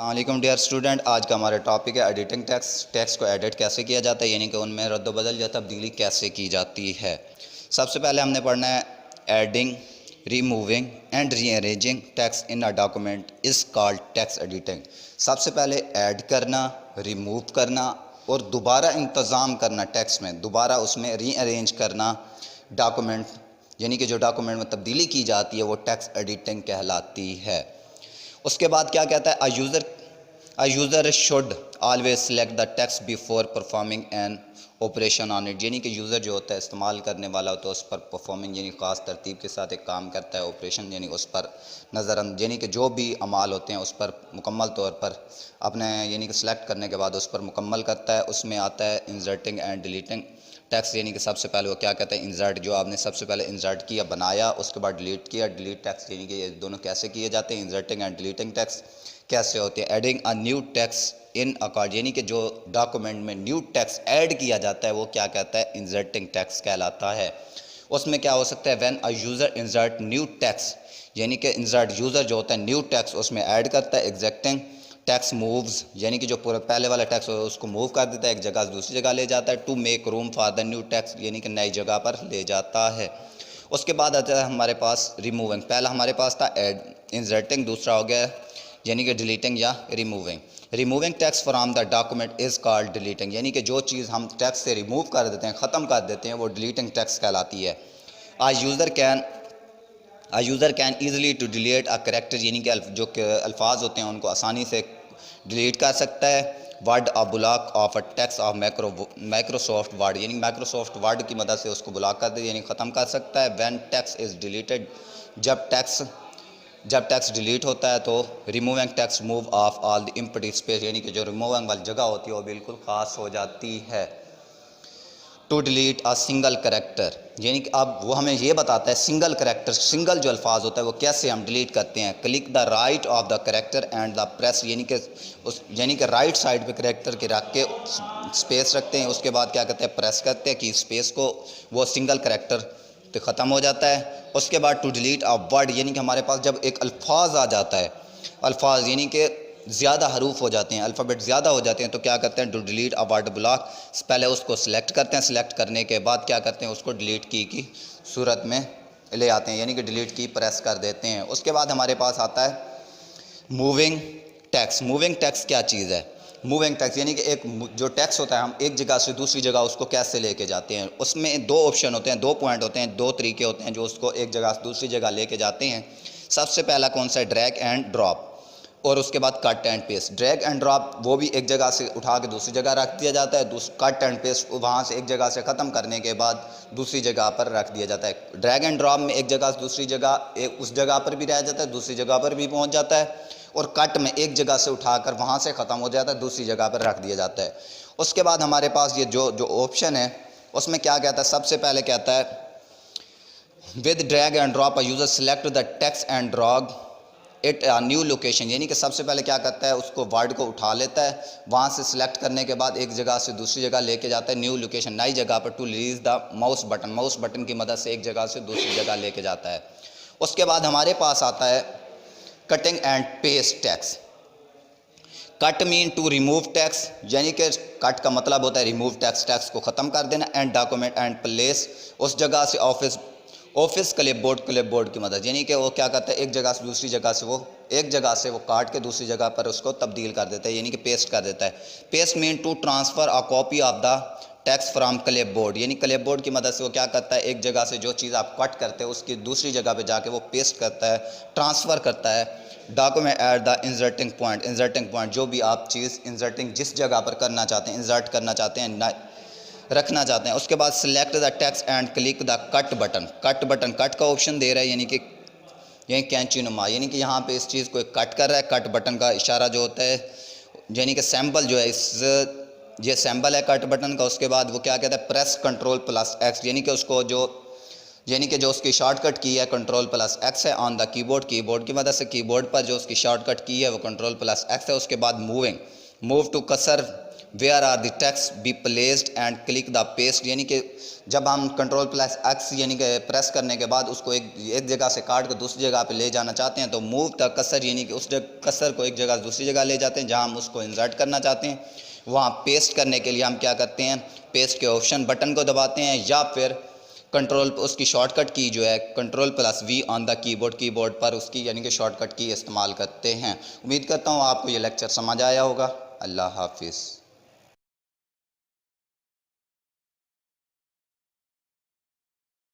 अस्सलाम वालेकुम dear student. आज का हमारा टॉपिक है एडिटिंग टेक्स्ट। टेक्स्ट को एडिट कैसे किया जाता है, यानी कि उनमें रद्द-बदल या तब्दीली कैसे की जाती है। सबसे पहले हमने पढ़ना है adding, removing and rearranging text in a document is called text editing. सबसे पहले ऐड करना, रिमूव करना और दोबारा इंतज़ाम करना, टेक्स्ट में दोबारा उसमें रीअरेंज करना डॉक्यूमेंट, यानी कि जो डॉक्यूमेंट में तब्दीली की जाती है वो टेक्स्ट एडिटिंग कहलाती है। उसके बाद क्या कहता है, अ user should always select the text before performing an operation on it, यानी कि यूज़र जो होता है, इस्तेमाल करने वाला होता है, उस पर परफॉर्मिंग यानी ख़ास तरतीब के साथ एक काम करता है, ऑपरेशन यानी उस पर यानी कि जो भी अमाल होते हैं उस पर मुकम्मल तौर पर अपने यानी कि सिलेक्ट करने के बाद उस पर मुकम्मल करता है। उसमें आता है इंसर्टिंग एंड डिलीटिंग टेक्स्ट, यानी कि सबसे पहले वो क्या कहता है, इंसर्ट, जो आपने सबसे पहले इंसर्ट किया, बनाया, उसके बाद डिलीट किया, डिलीट टेक्स्ट, यानी कि ये दोनों कैसे किए जाते हैं, इंसर्टिंग एंड डिलीटिंग टेक्स्ट कैसे होते हैं। Adding a new text in accord, यानी कि जो डॉक्यूमेंट में न्यू टेक्स्ट ऐड किया जाता है वो क्या कहता है, इंसर्टिंग टेक्स्ट कहलाता है। उसमें क्या हो सकता है, when a user insert new text, यानी कि इंसर्ट यूज़र जो होता है न्यू टेक्स्ट उसमें ऐड करता है। एग्जैक्टिंग टैक्स मूव्स, यानी कि जो पूरा पहले वाला टैक्स हो उसको मूव कर देता है, एक जगह से दूसरी जगह ले जाता है। To make room for the new text, यानी कि नई जगह पर ले जाता है। उसके बाद आता है हमारे पास रिमूविंग। पहला हमारे पास था एड इंसर्टिंग, दूसरा हो गया यानी कि डिलीटिंग या removing. Removing tax from the document is called deleting, यानी कि जो चीज़ हम टैक्स से रिमूव कर देते हैं, ख़त्म कर देते हैं, वो डिलीटिंग टैक्स कहलाती है। A user can easily to delete a character, यानी कि जो अल्फाज होते हैं उनको आसानी से डिलीट कर सकता है। Word a block of a text of Microsoft word, यानी माइक्रोसॉफ्ट वर्ड की मदद से उसको ब्लॉक कर दे, यानी ख़त्म कर सकता है। व्हेन टेक्स्ट इज़ डिलीटेड, जब टेक्स्ट डिलीट होता है तो removing text move of all the empty space, यानी कि जो रिमूविंग वाली जगह होती है वो बिल्कुल ख़ास हो जाती है। To delete a single character, यानी कि अब वो हमें ये बताता है सिंगल करेक्टर, सिंगल जो अल्फाज होता है वो कैसे हम डिलीट करते हैं। Click the right of the character and the press, यानी कि राइट साइड पे करेक्टर के रख के स्पेस रखते हैं, उसके बाद क्या करते हैं, प्रेस करते हैं कि स्पेस को वो सिंगल करेक्टर तो ख़त्म हो जाता है। उसके बाद टू डिलीट अ वर्ड, यानी कि हमारे पास जब एक अल्फाज आ जाता है, अल्फाज यानी कि ज़्यादा हरूफ हो जाते हैं, अल्फ़ाबेट ज़्यादा हो जाते हैं, तो क्या करते हैं, to delete a word block, पहले उसको सिलेक्ट करते हैं, सिलेक्ट करने के बाद क्या करते हैं, उसको डिलीट की सूरत में ले आते हैं, यानी कि डिलीट की प्रेस कर देते हैं। उसके बाद हमारे पास आता है मूविंग टेक्स्ट। मूविंग टेक्स्ट क्या चीज़ है, मूविंग टेक्स्ट यानी कि एक जो टेक्स्ट होता है हम एक जगह से दूसरी जगह उसको कैसे लेके जाते हैं। उसमें दो ऑप्शन होते हैं, दो पॉइंट होते हैं, दो तरीके होते हैं जो उसको एक जगह से दूसरी जगह लेके जाते हैं। सबसे पहला कौन सा है, ड्रैग एंड ड्रॉप, और उसके बाद cut and paste. Drag and drop वो भी एक जगह से उठा के दूसरी जगह रख दिया जाता है, कट एंड पेस्ट वहाँ से एक जगह से ख़त्म करने के बाद दूसरी जगह पर रख दिया जाता है। ड्रैग एंड ड्रॉप में एक जगह से दूसरी जगह, एक उस जगह पर भी रह जाता है, दूसरी जगह पर भी पहुँच जाता है। और कट में एक जगह से उठाकर वहाँ से ख़त्म हो जाता है, दूसरी जगह पर रख दिया जाता है। उसके बाद हमारे पास ये जो ऑप्शन है उसमें क्या कहता है, सबसे पहले कहता है with drag and drop a user select the text and drag it new location, यानी कि सबसे पहले क्या करता है, उसको वर्ड को उठा लेता है, वहाँ से सिलेक्ट करने के बाद एक जगह से दूसरी जगह लेके जाता है, न्यू लोकेशन नई जगह पर। To release the mouse button की मदद से एक जगह से दूसरी जगह लेके जाता है। उसके बाद हमारे पास आता है cutting and paste text. Cut mean to remove text, यानी कि कट का मतलब होता है रिमूव टेक्स्ट, टेक्स्ट को ख़त्म कर देना। एंड डॉक्यूमेंट एंड प्लेस, उस जगह से ऑफिस क्लिपबोर्ड की मदद, यानी कि वो क्या करता है, एक जगह से दूसरी जगह से एक जगह से वो काट के दूसरी जगह पर उसको तब्दील कर देता है, यानी कि पेस्ट कर देता है। Paste mean to transfer a copy of the text from clipboard, यानी क्लिपबोर्ड की मदद से वो क्या करता है, एक जगह से जो चीज़ आप कट करते हैं उसकी दूसरी जगह पे जाके वो पेस्ट करता है, ट्रांसफ़र करता है। Document at the inserting point, जो भी आप चीज़ इंसर्टिंग जिस जगह पर करना चाहते हैं, इंसर्ट करना चाहते हैं, रखना चाहते हैं। उसके बाद select the text and click the cut button, cut का ऑप्शन दे रहा है, यानी कि यही कैंची नुमा, यानी कि यहाँ पे इस चीज़ को कट कर रहा है। कट बटन का इशारा जो होता है, यानी कि सैम्पल जो है ये सैम्पल है कट बटन का। उसके बाद वो क्या कहता है, प्रेस Ctrl+X, यानी कि उसको जो उसकी शॉर्टकट की है Ctrl+X है ऑन द कीबोर्ड की मदद से कीबोर्ड पर जो उसकी शॉर्टकट की है वो Ctrl+X है। उसके बाद move to cursor where are the text be placed and click the paste, यानी कि जब हम कंट्रोल प्लस एक्स यानी कि प्रेस करने के बाद उसको एक जगह से काट कर दूसरी जगह पे ले जाना चाहते हैं तो मूव द कर्सर यानी कि उस कर्सर को एक जगह से दूसरी जगह ले जाते हैं जहां हम उसको इंसर्ट करना चाहते हैं। वहाँ पेस्ट करने के लिए हम क्या करते हैं, पेस्ट के ऑप्शन बटन को दबाते हैं या फिर कंट्रोल उसकी शॉर्टकट की जो है control plus V on the keyboard पर उसकी यानी कि शॉर्टकट की इस्तेमाल करते हैं। उम्मीद करता हूँ आपको ये लेक्चर समझ आया होगा। अल्लाह हाफिज़।